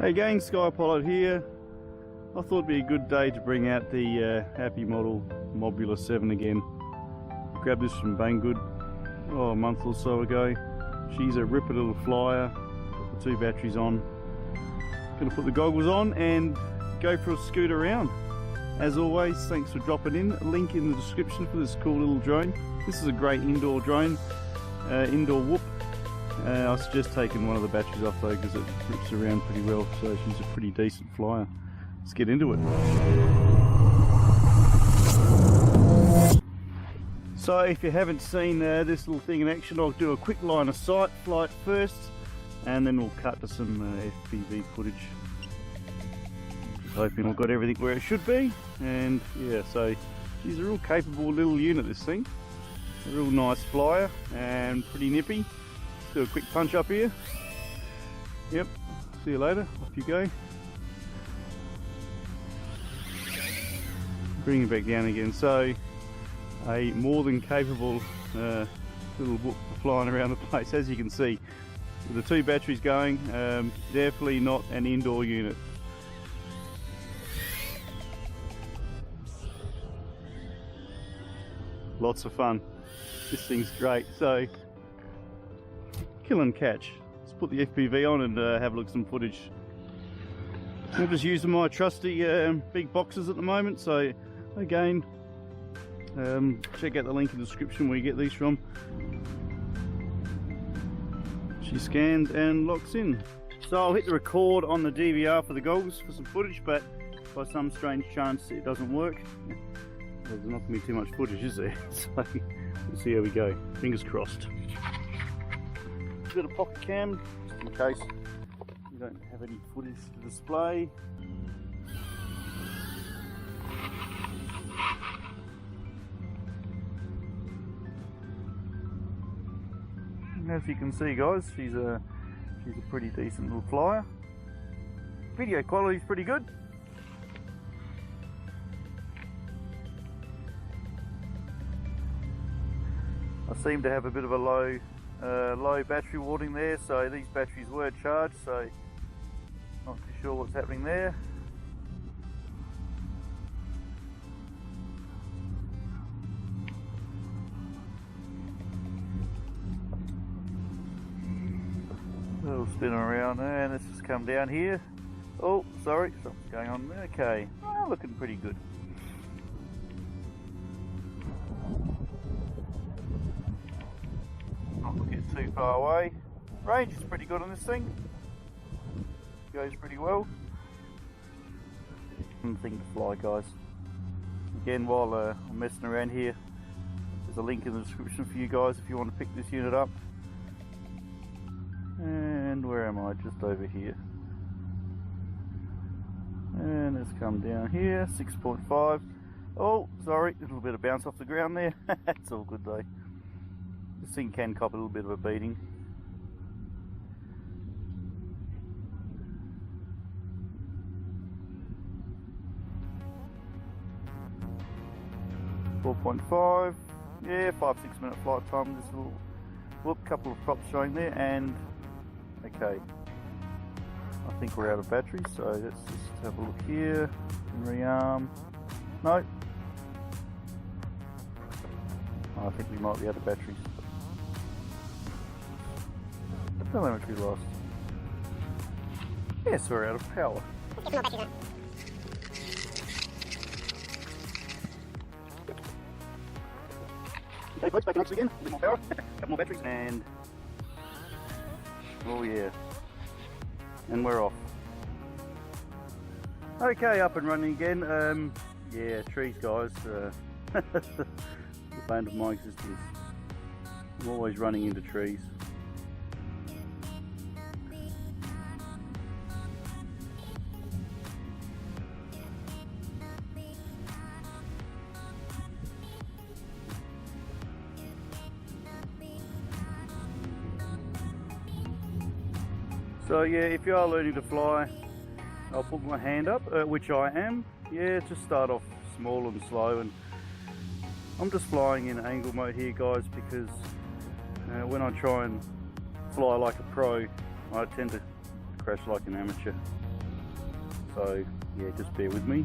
Hey gang, Skypilot here. I thought it'd be a good day to bring out the Happymodel Mobula 7 again. Grabbed this from Banggood a month or so ago. She's a ripper little flyer. Got the two batteries on. Gonna put the goggles on and go for a scoot around. As always, thanks for dropping in. A link in the description for this cool little drone. This is a great indoor drone, indoor whoop. I suggest taking one of the batteries off though, because it rips around pretty well, so she's a pretty decent flyer. Let's get into it. So if you haven't seen this little thing in action, I'll do a quick line of sight flight first, and then we'll cut to some FPV footage. Just hoping I've got everything where it should be, and yeah, so she's a real capable little unit, this thing. A real nice flyer and pretty nippy. Do a quick punch up here. Yep, see you later, off you go. Bring it back down again. So a more than capable little whoop flying around the place, as you can see. With the two batteries going, definitely not an indoor unit. Lots of fun. This thing's great. So kill and catch. Let's put the FPV on and have a look at some footage. I'm just using my trusty big boxes at the moment, so again, check out the link in the description where you get these from. She scans and locks in. So I'll hit the record on the DVR for the goggles for some footage, but by some strange chance it doesn't work. There's not going to be too much footage, is there? So we'll see how we go. Fingers crossed. A bit of pocket cam, just in case we don't have any footage to display. And as you can see, guys, she's a pretty decent little flyer. Video quality is pretty good. I seem to have a bit of a low battery warning there, so these batteries were charged, so not too sure what's happening there. Little spin around there, and let's just come down here. Oh, sorry, something's going on there. Okay, oh, looking pretty good. Not get too far away. Range is pretty good on this thing. Goes pretty well. Fun thing to fly, guys. Again, while I'm messing around here, there's a link in the description for you guys if you want to pick this unit up. And where am I? Just over here. And let's come down here. 6.5. Oh, sorry, a little bit of bounce off the ground there. It's all good though. This thing can cop a little bit of a beating. .5, yeah, 5-6 minute flight time. This little whoop, couple of props showing there, and okay, I think we're out of batteries, so let's just have a look here. Rearm. No, I think we might be out of batteries. I don't know how much we lost. Yes, we're out of power. Get more batteries on. Okay, folks, back in action again. A bit more power, a couple more batteries, and oh yeah, and we're off. Okay, up and running again. Yeah, trees, guys. The bane of my existence. I'm always running into trees. So yeah, if you are learning to fly, I'll put my hand up, which I am. Yeah, just start off small and slow, and I'm just flying in angle mode here, guys, because when I try and fly like a pro, I tend to crash like an amateur. So yeah, just bear with me.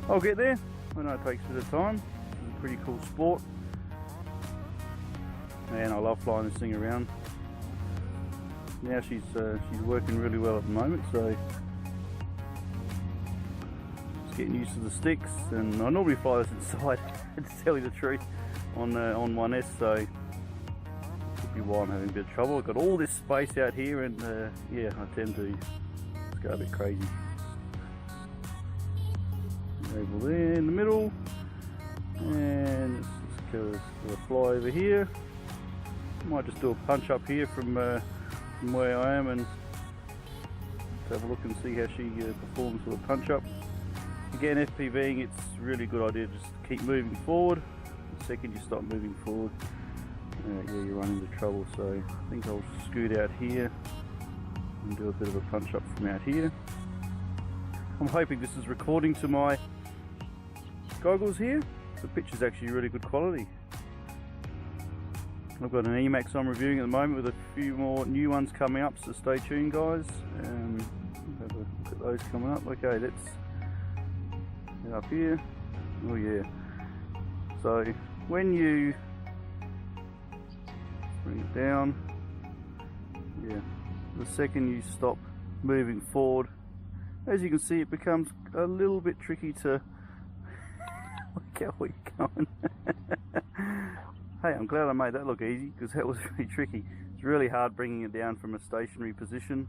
I'll get there. I know it takes a bit of time. It's a pretty cool sport. Man, I love flying this thing around. Now she's working really well at the moment, so just getting used to the sticks. And I normally fly this inside, to tell you the truth, on 1S, so could be why I'm having a bit of trouble. I've got all this space out here, and yeah, I tend to just go a bit crazy. Label there in the middle, and let's just go for a fly over here. Might just do a punch up here from where I am, and have a look and see how she performs with a punch up. Again, FPVing, it's a really good idea just to keep moving forward. The second you stop moving forward, yeah, you run into trouble. So I think I'll scoot out here and do a bit of a punch up from out here. I'm hoping this is recording to my goggles here. The picture's actually really good quality. I've got an Emax I'm reviewing at the moment with a few more new ones coming up, so stay tuned guys. Have a look at those coming up. Okay, let's get up here. Oh yeah. So when you bring it down, yeah, the second you stop moving forward, as you can see, it becomes a little bit tricky to look how we're going. Hey, I'm glad I made that look easy, because that was really tricky. It's really hard bringing it down from a stationary position.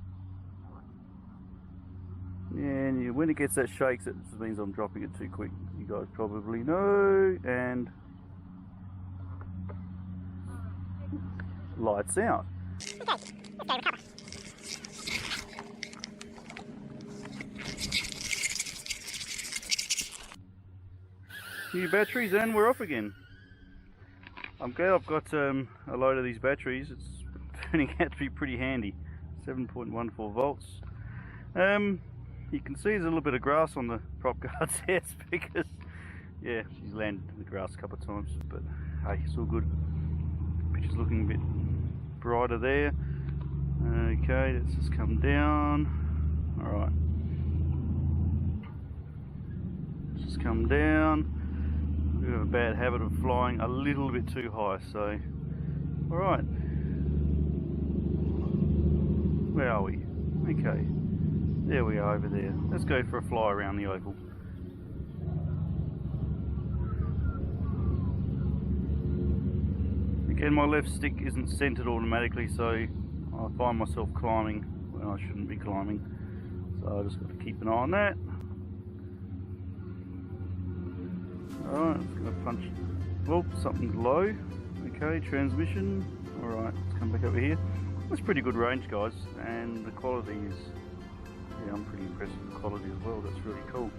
And when it gets that shakes, it just means I'm dropping it too quick. You guys probably know. And lights out. Okay, let's go recover. New batteries, and we're off again. I'm glad I've got a load of these batteries. It's turning out to be pretty handy. 7.14 volts. You can see there's a little bit of grass on the prop guard's head because, yeah, she's landed in the grass a couple of times. But hey, it's all good. Picture's looking a bit brighter there. Okay, let's just come down. Alright. Let's just come down. We have a bad habit of flying a little bit too high, so alright. Where are we? Okay. There we are over there. Let's go for a fly around the oval. Again, my left stick isn't centered automatically, so I find myself climbing when I shouldn't be climbing. So I just got to keep an eye on that. Alright, it's going to punch. Well, something's low. Okay, transmission. Alright, let's come back over here. That's pretty good range, guys, and the quality is, yeah, I'm pretty impressed with the quality as well. That's really cool.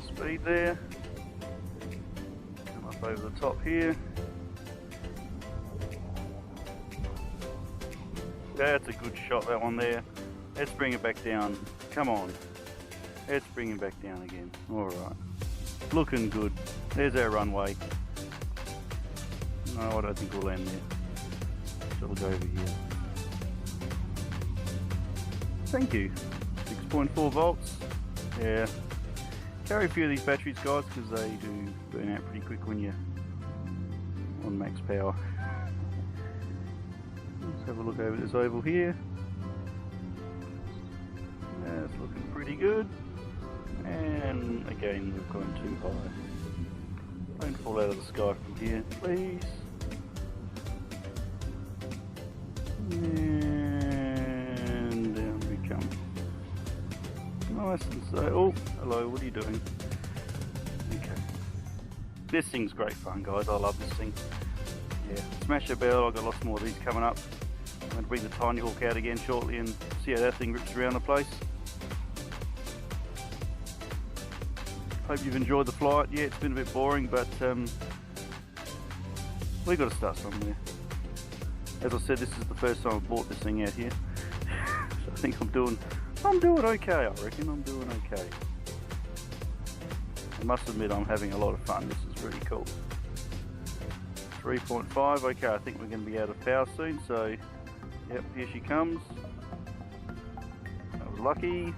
Speed there. Come up over the top here. That's a good shot, that one there. Let's bring it back down. Come on. Let's bring it back down again. Alright. Looking good. There's our runway. No, I don't think we'll land there. So we'll go over here. Thank you. 6.4 volts. Yeah. Carry a few of these batteries, guys, because they do burn out pretty quick when you're on max power. Let's have a look over this oval here. That's looking pretty good. And again, we've gone too high. Don't fall out of the sky from here, please. And down we come. Nice and slow. Oh, hello, what are you doing? Okay. This thing's great fun, guys. I love this thing. Yeah, smash a bell. I've got lots more of these coming up. I'm going to bring the Tiny Hawk out again shortly and see how that thing rips around the place. Hope you've enjoyed the flight. Yeah, it's been a bit boring, but we've got to start somewhere. As I said, this is the first time I've bought this thing out here. So I think I'm doing okay, I reckon. I'm doing okay. I must admit I'm having a lot of fun. This is really cool. 3.5, okay, I think we're going to be out of power soon, so yep, here she comes. lucky.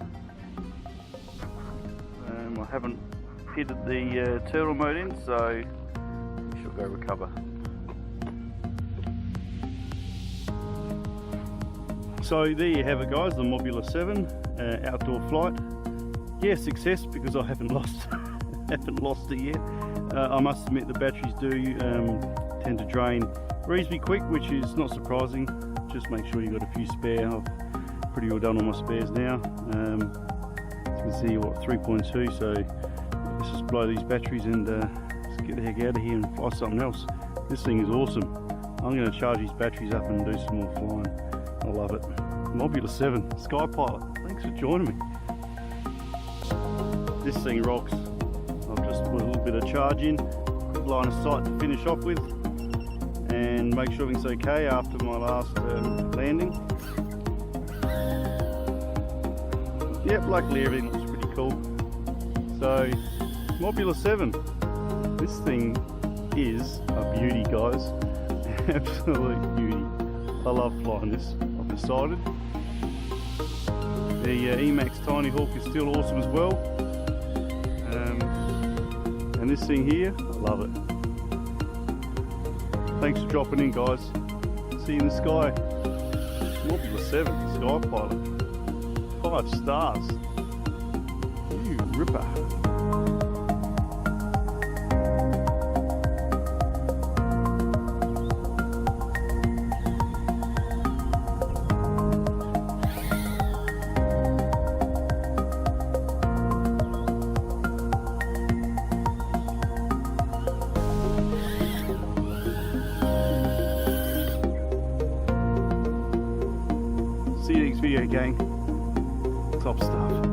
I haven't pitted the turtle mode in, so we shall go recover. So there you have it guys, the Mobula 7 outdoor flight. Yeah, success because I haven't lost it yet. I must admit the batteries do tend to drain reasonably quick, which is not surprising. Just make sure you've got a few spare. I've pretty well done all my spares now. As you can see, what, 3.2, so let's just blow these batteries and let's get the heck out of here and fly something else. This thing is awesome. I'm going to charge these batteries up and do some more flying. I love it. Mobula 7 Sky Pilot, thanks for joining me. This thing rocks. I've just put a little bit of charge in, good line of sight to finish off with, and make sure everything's okay after my last landing. Yep, luckily everything looks pretty cool. So, Mobula 7, this thing is a beauty guys, absolute beauty. I love flying this, I've decided. The Emax Tiny Hawk is still awesome as well. And this thing here, I love it. Thanks for dropping in guys. See you in the sky. Mobula 7 Sky Pilot. 5 stars. You ripper. See you next video gang. Top stuff.